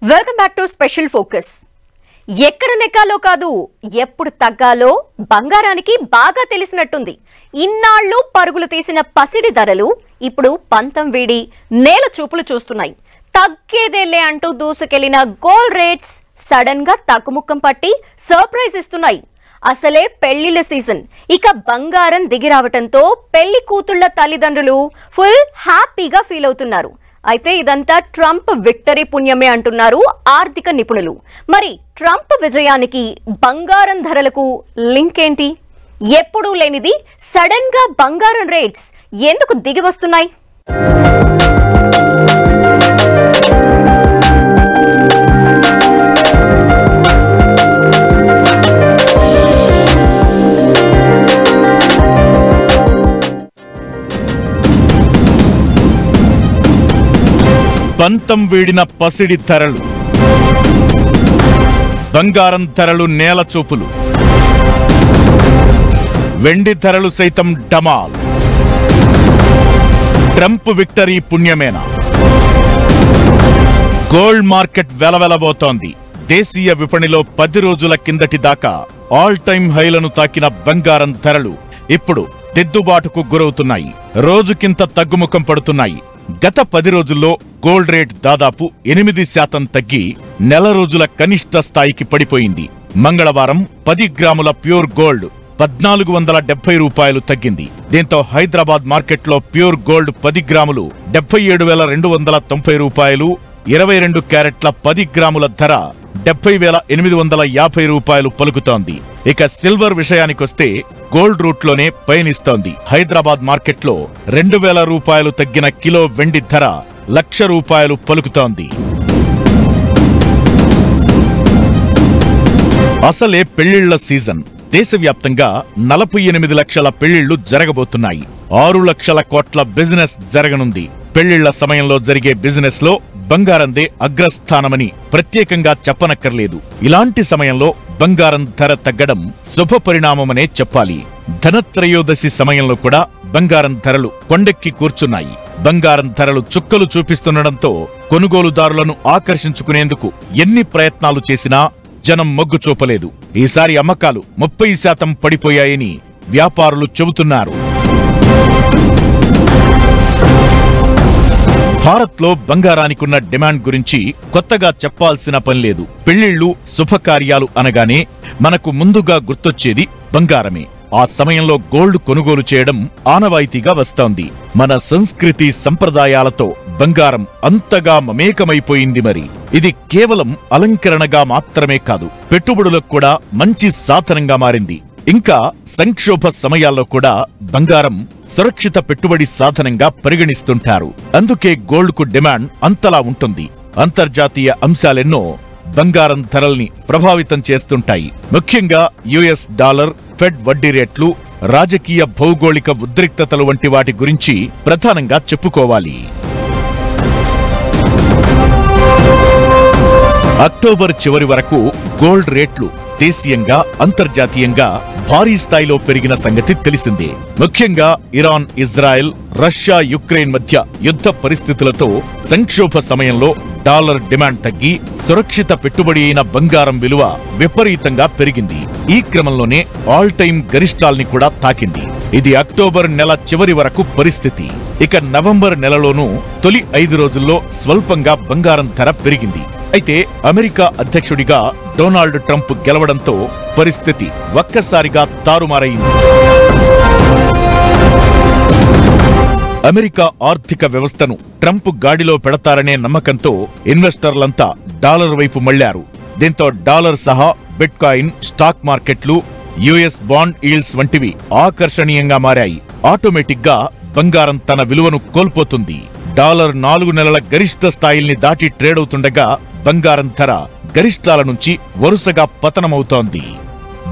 Welcome back to special focus. ఎక్కడ నెక్కాలో కాదు, ఎప్పుడు తగ్గాలో బంగారానికి బాగా తెలిసినట్టుంది. ఇన్నాళ్ళు పరుగులు తీసిన పసిడి ధరలు ఇప్పుడు పంతం వీడి నేల చూపులు చూస్తున్నాయి. తగ్గేదేలే అంటూ దూసుకెళ్లిన గోల్డ్ రేట్స్ సడన్ గా తగ్గుముఖం పట్టి సర్ప్రైజ్ ఇస్తున్నాయి. అసలే పెళ్లిళ్ల సీజన్, ఇక బంగారం దిగిరావటంతో పెళ్లి కూతుళ్ల తల్లిదండ్రులు ఫుల్ హ్యాపీగా ఫీల్ అవుతున్నారు. అయితే ఇదంతా ట్రంప్ విక్టరీ పుణ్యమే అంటున్నారు ఆర్థిక నిపుణులు. మరి ట్రంప్ విజయానికి బంగారం ధరలకు లింక్ ఏంటి? ఎప్పుడూ లేనిది సడన్ గా బంగారం రేట్స్ ఎందుకు దిగి వస్తున్నాయి? పంతం వీడిన పసిడి ధరలు, బంగారం ధరలు నేల చూపులు, వెండి ధరలు సైతం డమాల్. ట్రంప్ విక్టరీ పుణ్యమేనా? గోల్డ్ మార్కెట్ వెలవెలబోతోంది. దేశీయ విపణిలో 10 రోజుల కిందటి దాకా ఆల్ టైమ్ హైలను తాకిన బంగారం ధరలు ఇప్పుడు దిద్దుబాటుకు గురవుతున్నాయి. రోజుకింత తగ్గుముఖం పడుతున్నాయి. గత 10 రోజుల్లో గోల్డ్ రేట్ దాదాపు 8% తగ్గి నెల రోజుల కనిష్ట స్థాయికి పడిపోయింది. మంగళవారం 10 గ్రాముల ప్యూర్ గోల్డ్ 1470 రూపాయలు తగ్గింది. దీంతో హైదరాబాద్ మార్కెట్లో ప్యూర్ గోల్డ్ 10 గ్రాములు 77,290 రూపాయలు, 22 క్యారెట్ల 10 గ్రాముల ధర 70,850 రూపాయలు పలుకుతోంది. ఇక సిల్వర్ విషయానికొస్తే గోల్డ్ రూట్లోనే పయనిస్తోంది. హైదరాబాద్ మార్కెట్లో 2,000 రూపాయలు తగ్గిన కిలో వెండి ధర 1,00,000 రూపాయలు పలుకుతోంది. అసలే పెళ్లిళ్ల సీజన్. దేశవ్యాప్తంగా 48 లక్షల పెళ్లిళ్లు జరగబోతున్నాయి. 6 లక్షల కోట్ల బిజినెస్ జరగనుంది. పెళ్లిళ్ల సమయంలో జరిగే బిజినెస్ లో బంగారందే అగ్రస్థానమని ప్రత్యేకంగా చెప్పనక్కర్లేదు. ఇలాంటి సమయంలో బంగారం ధర తగ్గడం శుభ పరిణామమనే చెప్పాలి. ధనత్రయోదశి సమయంలో కూడా బంగారం ధరలు కొండెక్కి కూర్చున్నాయి. బంగారం ధరలు చుక్కలు చూపిస్తుండటంతో కొనుగోలుదారులను ఆకర్షించుకునేందుకు ఎన్ని ప్రయత్నాలు చేసినా జనం మొగ్గు చూపలేదు. ఈసారి అమ్మకాలు 30% పడిపోయాయని వ్యాపారులు చెబుతున్నారు. భారత్లో బంగారానికున్న డిమాండ్ గురించి కొత్తగా చెప్పాల్సిన పనిలేదు. పెళ్లిళ్లు, శుభకార్యాలు అనగానే మనకు ముందుగా గుర్తొచ్చేది బంగారమే. ఆ సమయంలో గోల్డ్ కొనుగోలు చేయడం ఆనవాయితీగా వస్తోంది. మన సంస్కృతి సంప్రదాయాలతో బంగారం అంతగా మమేకమైపోయింది. మరి ఇది కేవలం అలంకరణగా మాత్రమే కాదు, పెట్టుబడులకు కూడా మంచి సాధనంగా మారింది. ఇంకా సంక్షోభ సమయాల్లో కూడా బంగారం సురక్షిత పెట్టుబడి సాధనంగా పరిగణిస్తుంటారు. అందుకే గోల్డ్ కు డిమాండ్ అంతలా ఉంటుంది. అంతర్జాతీయ అంశాలెన్నో బంగారం ధరల్ని ప్రభావితం చేస్తుంటాయి. ముఖ్యంగా యుఎస్ డాలర్, ఫెడ్ వడ్డీ రేట్లు, రాజకీయ భౌగోళిక ఉద్రిక్తతలు వంటి వాటి గురించి ప్రధానంగా చెప్పుకోవాలి. అక్టోబర్ చివరి వరకు గోల్డ్ రేట్లు దేశీయంగా, అంతర్జాతీయంగా భారీ స్థాయిలో పెరిగిన సంగతి తెలిసిందే. ముఖ్యంగా ఇరాన్, ఇజ్రాయెల్, రష్యా, యుక్రెయిన్ మధ్య యుద్ధ పరిస్థితులతో సంక్షోభ సమయంలో డాలర్ డిమాండ్ తగ్గి సురక్షిత పెట్టుబడి అయిన బంగారం విలువ విపరీతంగా పెరిగింది. ఈ క్రమంలోనే ఆల్ టైమ్ గరిష్టాల్ని కూడా తాకింది. ఇది అక్టోబర్ నెల చివరి వరకు పరిస్థితి. ఇక నవంబర్ నెలలోనూ తొలి 5 రోజుల్లో స్వల్పంగా బంగారం ధర పెరిగింది. అయితే అమెరికా అధ్యక్షుడిగా డొనాల్డ్ ట్రంప్ గెలవడంతో పరిస్థితి ఒక్కసారిగా తారుమారైంది. అమెరికా ఆర్థిక వ్యవస్థను ట్రంప్ గాడిలో పెడతారనే నమ్మకంతో ఇన్వెస్టర్లంతా డాలర్ వైపు మళ్లారు. దీంతో డాలర్ సహా బిట్కాయిన్, స్టాక్ మార్కెట్లు, యుఎస్ బాండ్ ఈల్డ్స్ వంటివి ఆకర్షణీయంగా మారాయి. ఆటోమేటిక్ గా బంగారం తన విలువను కోల్పోతుంది. డాలర్ 4 నెలల గరిష్ట స్థాయిల్ని దాటి ట్రేడ్ అవుతుండగా బంగారం ధర గరిష్టాల నుంచి వరుసగా పతనమవుతోంది.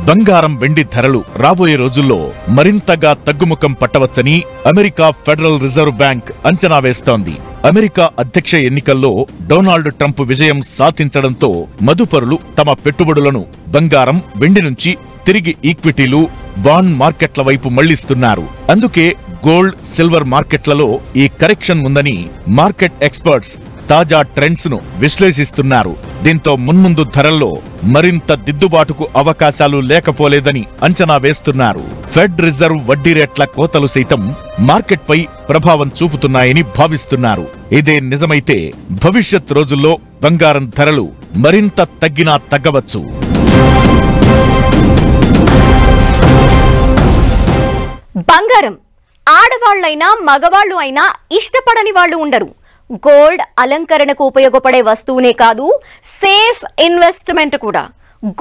బంగారం, వెండి ధరలు రాబోయే రోజుల్లో మరింతగా తగ్గుముఖం పట్టవచ్చని అమెరికా ఫెడరల్ రిజర్వ్ బ్యాంక్ అంచనా వేస్తోంది. అమెరికా అధ్యక్ష ఎన్నికల్లో డొనాల్డ్ ట్రంప్ విజయం సాధించడంతో మదుపరులు తమ పెట్టుబడులను బంగారం, వెండి నుంచి తిరిగి ఈక్విటీలు, బాండ్ మార్కెట్ల వైపు మళ్లిస్తున్నారు. అందుకే గోల్డ్, సిల్వర్ మార్కెట్లలో ఈ కరెక్షన్ ఉందని మార్కెట్ ఎక్స్పర్ట్స్ తాజా ట్రెండ్స్ ను విశ్లేషిస్తున్నారు. దీంతో మున్ముందు ధరల్లో మరింత దిద్దుబాటుకు అవకాశాలు లేకపోలేదని అంచనా వేస్తున్నారు. ఫెడ్ రిజర్వ్ వడ్డీ రేట్ల కోతలు సైతం మార్కెట్పై ప్రభావం చూపుతున్నాయని భావిస్తున్నారు. ఇదే నిజమైతే భవిష్యత్ రోజుల్లో బంగారం ధరలు మరింత తగ్గినా తగ్గవచ్చు. బంగారం ఆడవాళ్లైనా మగవాళ్లు అయినా ఇష్టపడని వాళ్ళు ఉండరు. గోల్డ్ అలంకరణకు ఉపయోగపడే వస్తువునే కాదు, సేఫ్ ఇన్వెస్ట్మెంట్ కూడా.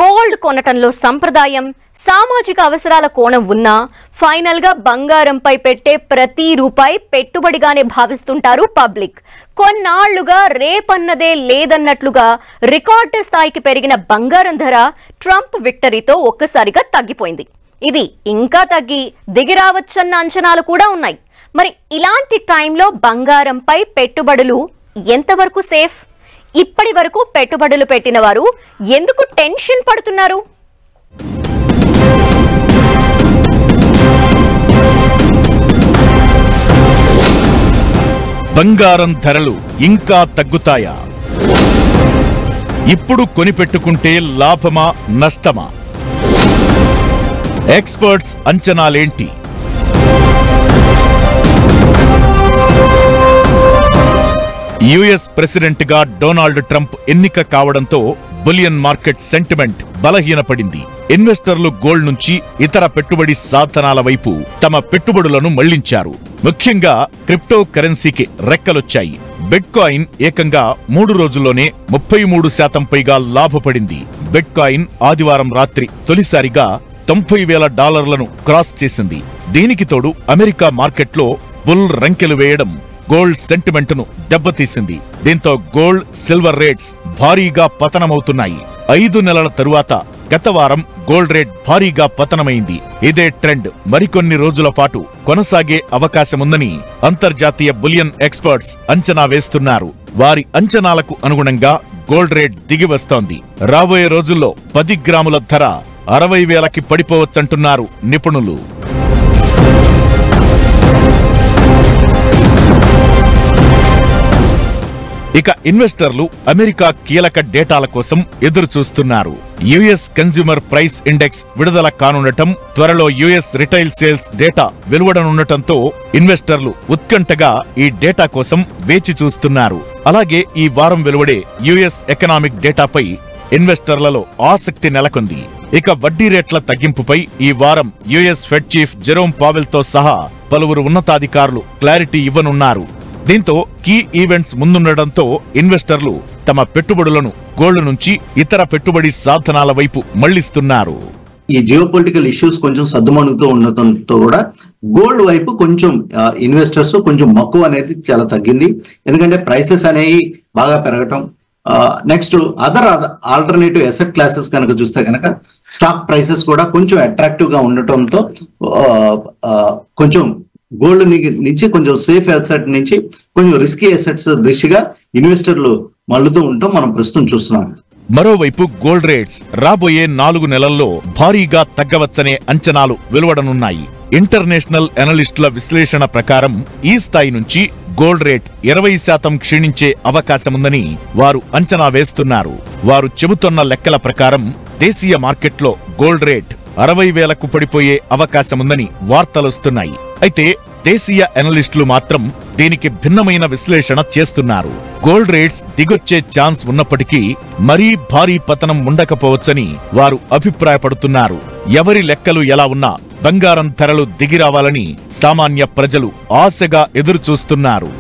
గోల్డ్ కొనటంలో సంప్రదాయం, సామాజిక అవసరాల కోణం ఉన్నా ఫైనల్ గా బంగారంపై పెట్టే ప్రతి రూపాయి పెట్టుబడిగానే భావిస్తుంటారు పబ్లిక్. కొన్నాళ్లుగా రేపన్నదే లేదన్నట్లుగా రికార్డు స్థాయికి పెరిగిన బంగారం ధర ట్రంప్ విక్టరీతో ఒక్కసారిగా తగ్గిపోయింది. ఇది ఇంకా తగ్గి దిగిరావచ్చన్న అంచనాలు కూడా ఉన్నాయి. మరి ఇలాంటి టైంలో బంగారంపై పెట్టుబడులు ఎంతవరకు సేఫ్? ఇప్పటి వరకు పెట్టుబడులు పెట్టిన వారు ఎందుకు టెన్షన్ పడుతున్నారు? బంగారం ధరలు ఇంకా తగ్గుతాయా? ఇప్పుడు కొనిపెట్టుకుంటే లాభమా నష్టమా? ఎక్స్పర్ట్స్ అంచనాలేంటి? యుఎస్ ప్రెసిడెంట్ గా డొనాల్డ్ ట్రంప్ ఎన్నిక కావడంతో బులియన్ మార్కెట్ సెంటిమెంట్ బలహీనపడింది. ఇన్వెస్టర్లు గోల్డ్ నుంచి ఇతర పెట్టుబడి సాధనాల వైపు తమ పెట్టుబడులను మళ్లించారు. ముఖ్యంగా క్రిప్టో కరెన్సీకి రెక్కలొచ్చాయి. బిట్కాయిన్ ఏకంగా 3 రోజుల్లోనే 33% పైగా లాభపడింది. బిట్కాయిన్ ఆదివారం రాత్రి తొలిసారిగా $90,000 క్రాస్ చేసింది. దీనికి తోడు అమెరికా మార్కెట్లో బుల్ రంకెలు వేయడం గోల్డ్ సెంటిమెంట్ ను దెబ్బతీసింది. దీంతో గోల్డ్, సిల్వర్ రేట్స్ భారీగా పతనమవుతున్నాయి. 5 నెలల తరువాత గత వారం గోల్డ్ రేట్ భారీగా పతనమైంది. ఇదే ట్రెండ్ మరికొన్ని రోజుల పాటు కొనసాగే అవకాశముందని అంతర్జాతీయ బులియన్ ఎక్స్పర్ట్స్ అంచనా వేస్తున్నారు. వారి అంచనాలకు అనుగుణంగా గోల్డ్ రేట్ దిగి వస్తోంది. రాబోయే రోజుల్లో 10 గ్రాముల ధర 60,000కి పడిపోవచ్చంటున్నారు నిపుణులు. ఇక ఇన్వెస్టర్లు అమెరికా కీలక డేటాల కోసం ఎదురు చూస్తున్నారు. యుఎస్ కన్స్యూమర్ ప్రైస్ ఇండెక్స్ విడుదల కానుండటం, త్వరలో యుఎస్ రిటైల్ సేల్స్ డేటా వెలువడనుండటంతో ఇన్వెస్టర్లు ఉత్కంఠగా ఈ డేటా కోసం వేచి చూస్తున్నారు. అలాగే ఈ వారం వెలువడే యుఎస్ ఎకనామిక్ డేటాపై ఇన్వెస్టర్లలో ఆసక్తి నెలకొంది. ఇక వడ్డీ రేట్ల తగ్గింపుపై ఈ వారం US Fed chief Jerome Powell తో సహా పలువురు ఉన్నతాధికారులు క్లారిటీ ఇవ్వనున్నారు. దీంతో కీ ఈవెంట్స్ ముందుండటంతో ఇన్వెస్టర్లు తమ పెట్టుబడులను గోల్డ్ నుంచి ఇతర పెట్టుబడి సాధనాల వైపు మళ్లిస్తున్నారు. ఈ జియోపొలిటికల్ ఇష్యూస్ కొంచెం సద్దుమణుగుతూ ఉండటంతో కూడా గోల్డ్ వైపు కొంచెం ఇన్వెస్టర్స్ కొంచెం మక్కువ అనేది చాలా తగ్గింది. ఎందుకంటే ప్రైసెస్ అనేవి బాగా పెరగటం, next other alternative asset classes కనుక చూస్తే కనుక స్టాక్ ప్రైసెస్ కూడా కొంచెం అట్రాక్టివ్ గా ఉండటంతో కొంచెం గోల్డ్ నుంచి కొంచెం సేఫ్ అసెట్ నుంచి కొంచెం రిస్కీ అసెట్స్ దిశగా ఇన్వెస్టర్లు మళ్ళుతూ ఉండటం మనం ప్రస్తుతం చూస్తున్నాం. మరోవైపు గోల్డ్ రేట్స్ రాబోయే 4 నెలల్లో భారీగా తగ్గవచ్చనే అంచనాలు వెలువడనున్నాయి. ఇంటర్నేషనల్ అనలిస్టుల విశ్లేషణ ప్రకారం ఈ స్థాయి నుంచి గోల్డ్ రేట్ 20% క్షీణించే అవకాశముందని వారు అంచనా వేస్తున్నారు. వారు చెబుతున్న లెక్కల ప్రకారం దేశీయ మార్కెట్లో గోల్డ్ రేట్ 60,000కు పడిపోయే అవకాశముందని వార్తలొస్తున్నాయి. అయితే దేశీయ అనలిస్టులు మాత్రం దీనికి భిన్నమైన విశ్లేషణ చేస్తున్నారు. గోల్డ్ రేట్స్ దిగొచ్చే ఛాన్స్ ఉన్నప్పటికీ మరీ భారీ పతనం ఉండకపోవచ్చని వారు అభిప్రాయపడుతున్నారు. ఎవరి లెక్కలు ఎలా ఉన్నా బంగారం ధరలు దిగిరావాలని సామాన్య ప్రజలు ఆశగా ఎదురుచూస్తున్నారు.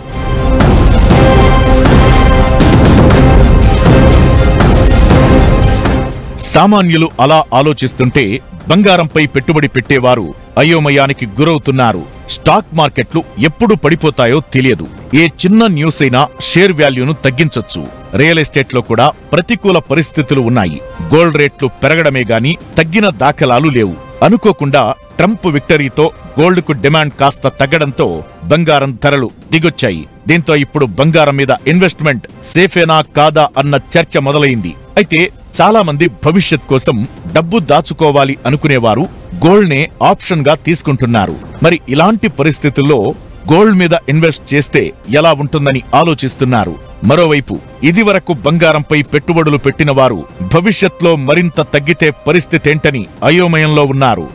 సామాన్యులు అలా ఆలోచిస్తుంటే బంగారంపై పెట్టుబడి పెట్టేవారు అయోమయానికి గురవుతున్నారు. స్టాక్ మార్కెట్లు ఎప్పుడు పడిపోతాయో తెలియదు. ఏ చిన్న న్యూస్ అయినా షేర్ వాల్యూను తగ్గించొచ్చు. రియల్ ఎస్టేట్ లో కూడా ప్రతికూల పరిస్థితులు ఉన్నాయి. గోల్డ్ రేట్లు పెరగడమే గాని తగ్గిన దాఖలాలు లేవు. అనుకోకుండా ట్రంప్ విక్టరీతో గోల్డ్ కు డిమాండ్ కాస్త తగ్గడంతో బంగారం ధరలు దిగొచ్చాయి. దీంతో ఇప్పుడు బంగారం మీద ఇన్వెస్ట్మెంట్ సేఫేనా కాదా అన్న చర్చ మొదలైంది. అయితే చాలా మంది భవిష్యత్ కోసం డబ్బు దాచుకోవాలి అనుకునేవారు గోల్డ్ నే ఆప్షన్ గా తీసుకుంటున్నారు. మరి ఇలాంటి పరిస్థితుల్లో గోల్డ్ మీద ఇన్వెస్ట్ చేస్తే ఎలా ఉంటుందని ఆలోచిస్తున్నారు. మరోవైపు ఇదివరకు బంగారంపై పెట్టుబడులు పెట్టిన వారు భవిష్యత్లో మరింత తగ్గితే పరిస్థితేంటని అయోమయంలో ఉన్నారు.